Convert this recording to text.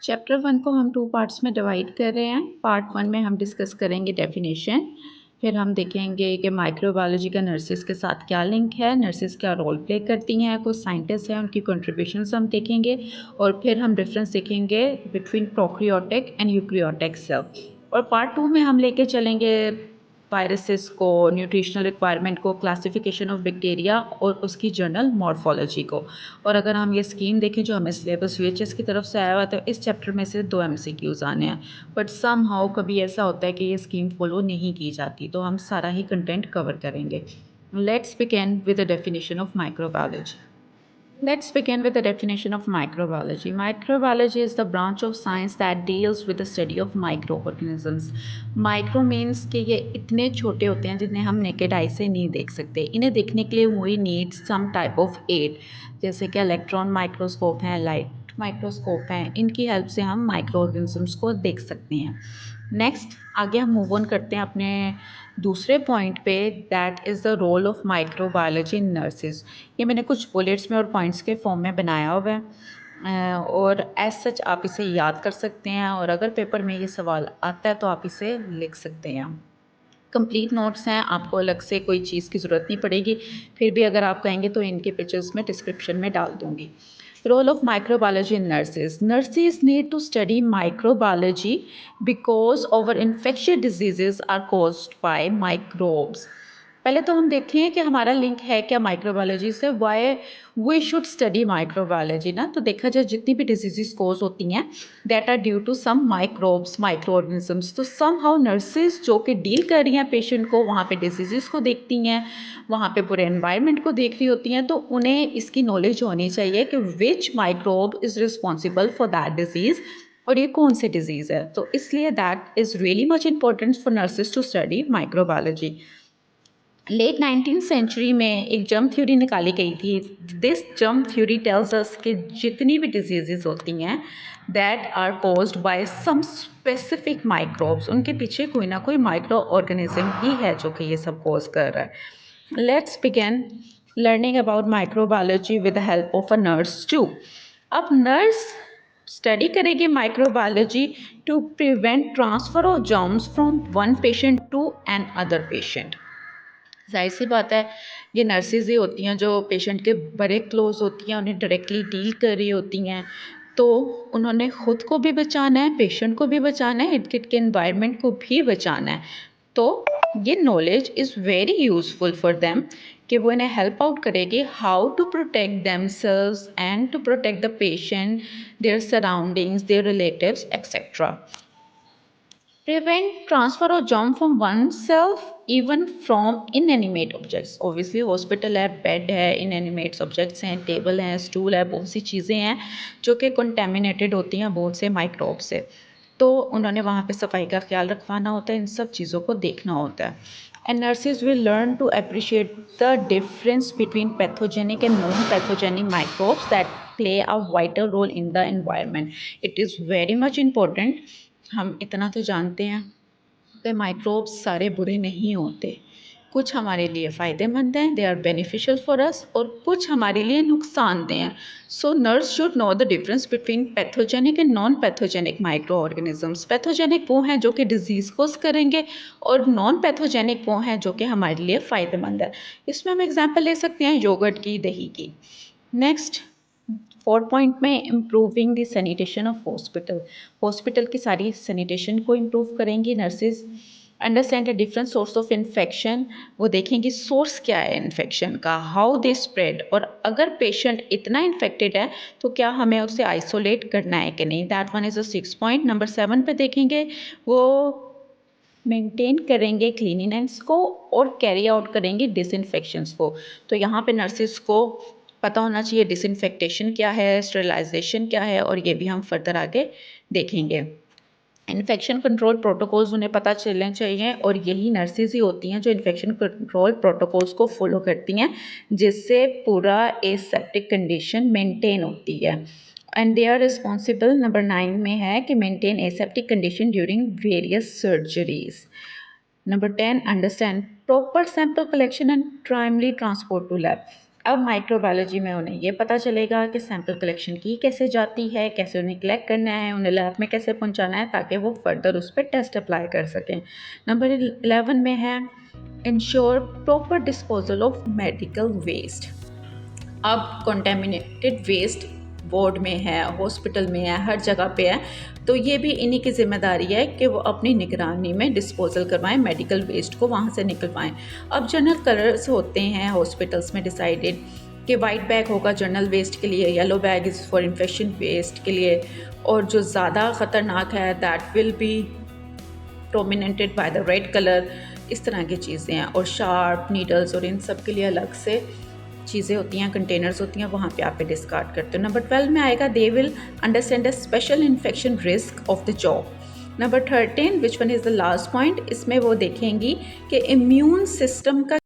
Chapter 1 को हम 2 parts में डिवाइड कर रहे हैं। पार्ट 1 में हम डिस्कस करेंगे डेफिनेशन, फिर हम देखेंगे कि माइक्रोबायोलॉजी का नर्सिस के साथ क्या लिंक है, नर्सिस क्या रोल प्ले करती हैं, कुछ साइंटिस्ट हैं उनकी कंट्रीब्यूशंस हम देखेंगे और फिर हम डिफरेंस देखेंगे between prokaryotic and eukaryotic cell. और पार्ट 2 में हम लेके चलेंगे वायरसेस को, न्यूट्रिशनल रिक्वायरमेंट को, क्लासिफिकेशन ऑफ बैक्टीरिया और उसकी जर्नल मॉर्फोलॉजी को। और अगर हम ये स्कीम देखें जो हमें सिलेबस वीएचएस की तरफ से आया हुआ, तो इस चैप्टर में से 2 एमसीक्यूज आने हैं, बट सम हाउ कभी ऐसा होता है कि ये स्कीम फॉलो नहीं की जाती, तो हम सारा ही कंटेंट कवर करेंगे। Let's begin with the definition of microbiology. Let's begin with the definition of microbiology. Microbiology is the branch of science that deals with the study of microorganisms. Micro means कि ये इतने छोटे होते हैं जिन्हें हम naked eye से नहीं देख सकते। इन्हें देखने के लिए we need some type of aid, जैसे कि इलेक्ट्रॉन माइक्रोस्कोप हैं, लाइट माइक्रोस्कोप हैं, इनकी हेल्प से हम माइक्रो ऑर्गेनिजम्स को देख सकते हैं। नेक्स्ट आगे हम मूव ऑन करते हैं अपने दूसरे पॉइंट पे, that is the role of microbiology in nurses. ये मैंने कुछ बुलेट्स में और पॉइंट्स के फॉर्म में बनाया हुआ है, और एज सच आप इसे याद कर सकते हैं, और अगर पेपर में ये सवाल आता है तो आप इसे लिख सकते हैं। कंप्लीट नोट्स हैं, आपको अलग से कोई चीज़ की ज़रूरत नहीं पड़ेगी, फिर भी अगर आप कहेंगे तो इनके पिक्चर्स में डिस्क्रिप्शन में डाल दूँगी। Role of microbiology in nurses. Nurses need to study microbiology because our infectious diseases are caused by microbes. पहले तो हम देखें कि हमारा लिंक है क्या माइक्रोबायोलॉजी से, why we should study microbiology ना। तो देखा जाए जितनी भी डिजीजेस कोज होती हैं that are due to some microbes, microorganisms, तो सम हाउ नर्सेज जो कि डील कर रही हैं पेशेंट को, वहाँ पे डिजीजेस को देखती हैं, वहाँ पे पूरे एनवायरनमेंट को देख रही होती हैं, तो उन्हें इसकी नॉलेज होनी चाहिए कि which microbe is responsible for that disease और ये कौन सी डिजीज़ है। तो इसलिए that is really much important for nurses to study microbiology. Late 19th century में एक जर्म थ्योरी निकाली गई थी। This germ theory tells us कि जितनी भी डिजीजेस होती हैं that are caused by some specific microbes, उनके पीछे कोई ना कोई माइक्रो ऑर्गेनिज्म ही है जो कि ये सब कॉज कर रहा है। Let's begin learning about microbiology with the help of a nurse too. अब नर्स स्टडी करेगी microbiology to prevent transfer of germs from one patient to another patient. ज़ाहिर सी बात है, ये नर्सेज ही होती हैं जो पेशेंट के बड़े क्लोज होती हैं, उन्हें डायरेक्टली डील कर रही होती हैं, तो उन्होंने ख़ुद को भी बचाना है, पेशेंट को भी बचाना है, इर्द गिर्द के एनवायरनमेंट को भी बचाना है। तो ये knowledge is very useful for them कि वो इन्हें हेल्प आउट करेगी how to protect themselves and to protect the patient, their surroundings, their relatives etcetera. Prevent transfer of germ from oneself even from inanimate objects. Obviously hospital है, bed है, inanimate objects हैं, table हैं, stool है, बहुत सी चीज़ें हैं जो कि कंटेमिनेटेड होती हैं बहुत से माइक्रोब से, तो उन्होंने वहाँ पे सफाई का ख्याल रखवाना होता है, इन सब चीज़ों को देखना होता है। And nurses will learn to appreciate the difference between pathogenic and non-pathogenic microbes that play a vital role in the environment. It is very much important. हम इतना तो जानते हैं कि माइक्रोब्स सारे बुरे नहीं होते, कुछ हमारे लिए फ़ायदेमंद हैं, they are beneficial for us, और कुछ हमारे लिए नुकसानदेह हैं। So nurse should know the difference between pathogenic and non pathogenic micro organisms. Pathogenic वो हैं जो कि डिजीज़ कोज करेंगे, और नॉन पैथोजेनिक वो हैं जो कि हमारे लिए फ़ायदेमंद है। इसमें हम एग्जाम्पल ले सकते हैं योगर्ट की, दही की। नेक्स्ट 4 पॉइंट में improving the sanitation of hospital. Hospital की सारी सैनिटेशन को इम्प्रूव करेंगी nurses. Understand the different source of infection, वो देखेंगी सोर्स क्या है इन्फेक्शन का, हाउ दे स्प्रेड, और अगर पेशेंट इतना इन्फेक्टेड है तो क्या हमें उसे आइसोलेट करना है कि नहीं, that one is a 6 point. Number 7 पे देखेंगे वो मेंटेन करेंगे क्लीनिनेस को और कैरी आउट करेंगे डिसइंफेक्शंस को। तो यहाँ पे नर्सेस को पता होना चाहिए डिसइंफेक्टेशन क्या है, स्टेरिलाइजेशन क्या है, और ये भी हम फर्दर आगे देखेंगे। इन्फेक्शन कंट्रोल प्रोटोकॉल्स उन्हें पता चलने चाहिए, और यही नर्सेज ही होती हैं जो इन्फेक्शन कंट्रोल प्रोटोकॉल्स को फॉलो करती हैं, जिससे पूरा एसेप्टिक कंडीशन मेंटेन होती है। And they are responsible, number 9 में है कि maintain aseptic condition during various surgeries. Number 10 understand proper sample collection and timely transport to lab. अब माइक्रोबायोलॉजी में उन्हें ये पता चलेगा कि सैंपल कलेक्शन की कैसे जाती है, कैसे उन्हें कलेक्ट करना है, उन्हें लैब में कैसे पहुंचाना है ताकि वो फर्दर उस पर टेस्ट अप्लाई कर सकें। नंबर 11 में है ensure proper disposal of medical waste. अब कंटेमिनेटेड वेस्ट वार्ड में है, हॉस्पिटल में है, हर जगह पे है, तो ये भी इन्हीं की जिम्मेदारी है कि वो अपनी निगरानी में डिस्पोजल करवाएं, मेडिकल वेस्ट को वहाँ से निकलवाएं। अब जनरल कलर्स होते हैं हॉस्पिटल्स में डिसाइडेड कि वाइट बैग होगा जनरल वेस्ट के लिए, yellow bag is for infection waste के लिए, और जो ज़्यादा ख़तरनाक है that will be dominated by the red colour. इस तरह की चीज़ें हैं, और शार्प नीडल्स और इन सब के लिए अलग से चीज़ें होती हैं, कंटेनर्स होती हैं, वहाँ पे आप डिस्कार्ड करते हो। नंबर 12 में आएगा they will understand the special infection risk of the job. Number 13 which one is the last point, इसमें वो देखेंगी कि इम्यून सिस्टम का